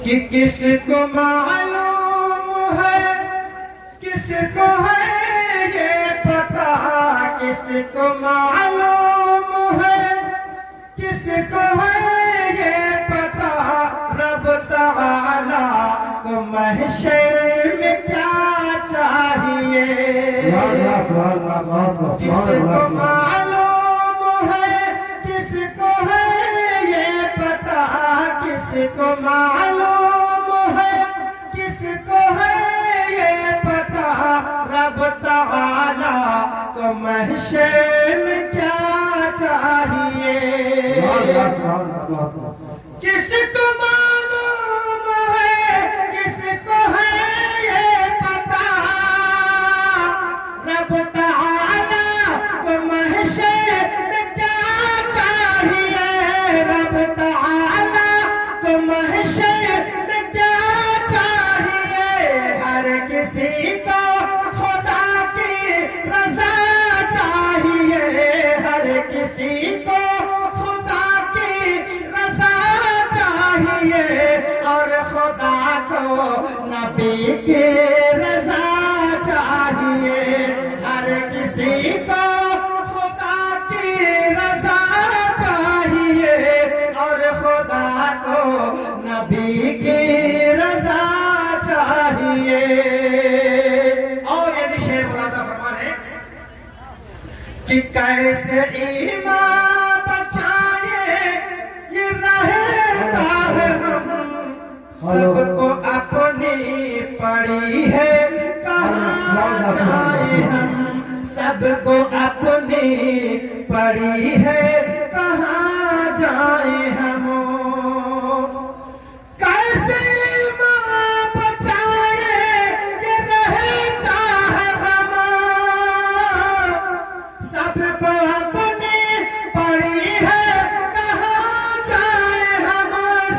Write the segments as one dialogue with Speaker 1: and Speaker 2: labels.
Speaker 1: کہ کس کو معلوم ہے، کس کو ہے یہ پتا، کس کو معلوم ہے، کس کو ہے یہ پتا، رب تعالی کو محشر میں کیا چاہیے، کس کو معلوم ہے، کس کو ہے یہ پتا، کس کو معلوم ہے، کس کو ہے یہ پتا، رب تعالی کو محشر میں کیا چاہیے، کس کو معلوم ہے، کس کو ہے یہ پتا، رب تعالی کو محشر میں کیا چاہیے، رب تعالی کو محشر میں کیا چاہیے، ہر کسی کو خدا کی رضا چاہیے، ہر کسی کو خدا کی رضا چاہیے، اور خدا کو نبی کی رضا چاہیے، ہر کسی کو خدا کی رضا چاہیے، اور خدا کو نبی کی رضا چاہیے۔ اور یہ بھی شعر ملاحظہ فرما رہے ہیں کہ کیسے ایمان بچائے یہ رہتا ہے، ہم سب کو اپنی پڑی ہے کہاں جائیں، ہم سب کو اپنی پڑی ہے کہاں جائیں ہم، کیسے ماں بچائے یہ رہتا ہے ہم، سب کو اپنی پڑی ہے کہاں جائیں ہم،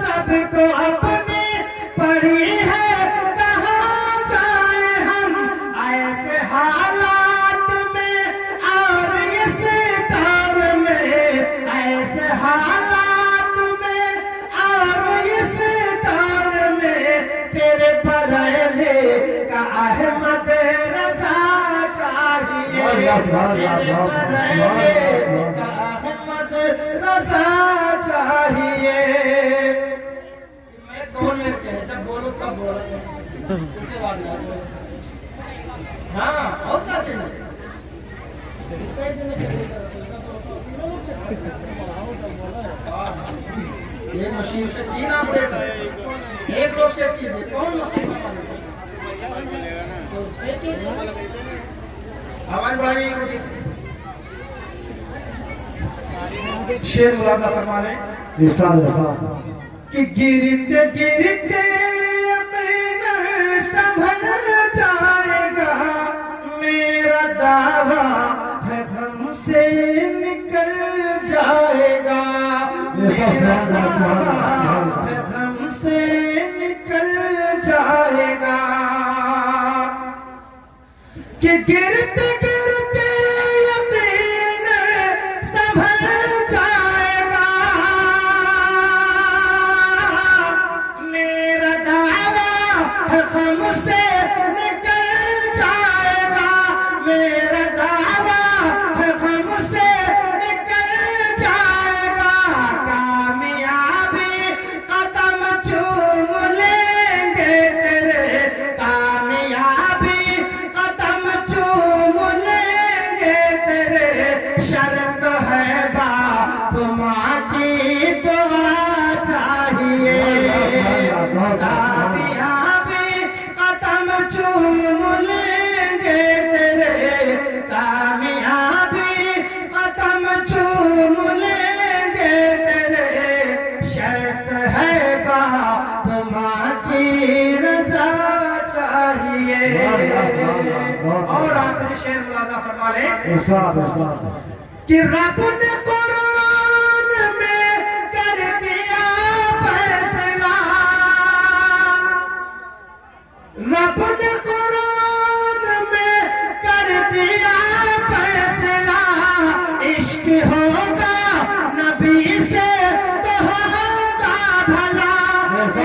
Speaker 1: سب کو اپنی پڑی ہے کہاں جائیں ہم، ایسے حالات میں اور اس دور میں، ایسے حالات میں اور اس دور میں، پھر بریلی کا احمد رضا چاہیے، پھر بریلی کا احمد رضا چاہیے۔ میں 2 منٹ کے جب بولو تب بولو، ہاں اور کیا چاہیے، یہ مشین پہ 3 آپریٹر، ایک لوگ سیٹ کیجیے، کون مشین پہ آواز بڑھائیے، شعر ملاحظہ فرما رہے ہیں کہ گرتے گرتے یقین سنبھل جائے گا، میرا دعویٰ ہے ہم سے نکل جائے گا، میرا دعویٰ ہے ہم سے نکل جائے گا، کہ گرتے گرتے یقین سنبھل جائے گا، میرا دعویٰ ہے ہم سے نکل جائے گا، میرا دعویٰ ہے ہم سے نکل جائے گا، کامیابی قدم چوم لیں گے تیرے، کامیابی قدم چوم لیں گے تیرے، شرط ہے باپ ماں کی دعا چاہیے، کامیابی قدم چوم لیں گے تیرے، کامیابی قدم چوم لیں گے تیرے، شرط ہے باپ ماں کی رضا چاہیے۔ اور آخری شعر ملاحظہ فرما لیں کہ رب نے قرآن میں کر دیا فیصلہ، رب نے قرآن میں کر دیا فیصلہ، عشق ہوگا نبی سے تو ہوگا بھلا،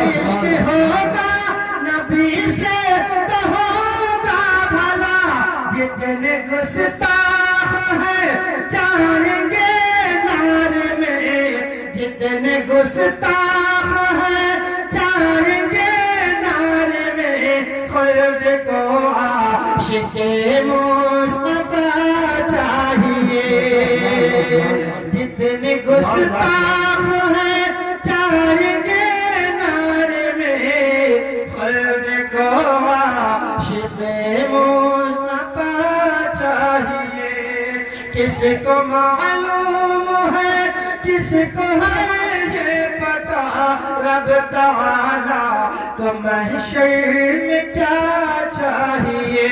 Speaker 1: عشق
Speaker 2: عشق ہوگا نبی سے تو ہوگا بھلا، جتنے گستاخ ہیں جائیں گے نار میں، جتنے گستاخ ہیں جائیں گے نار میں، خلد کو عاشق مصطفیٰ چاہیے، جتنے گستاخ ہیں جائیں گے نار میں، خلد کو عاشق مصطفیٰ چاہیے۔ کس کو معلوم ہے، کس کو ہے یہ پتا، رب تعالیٰ کو محشر میں کیا چاہیے۔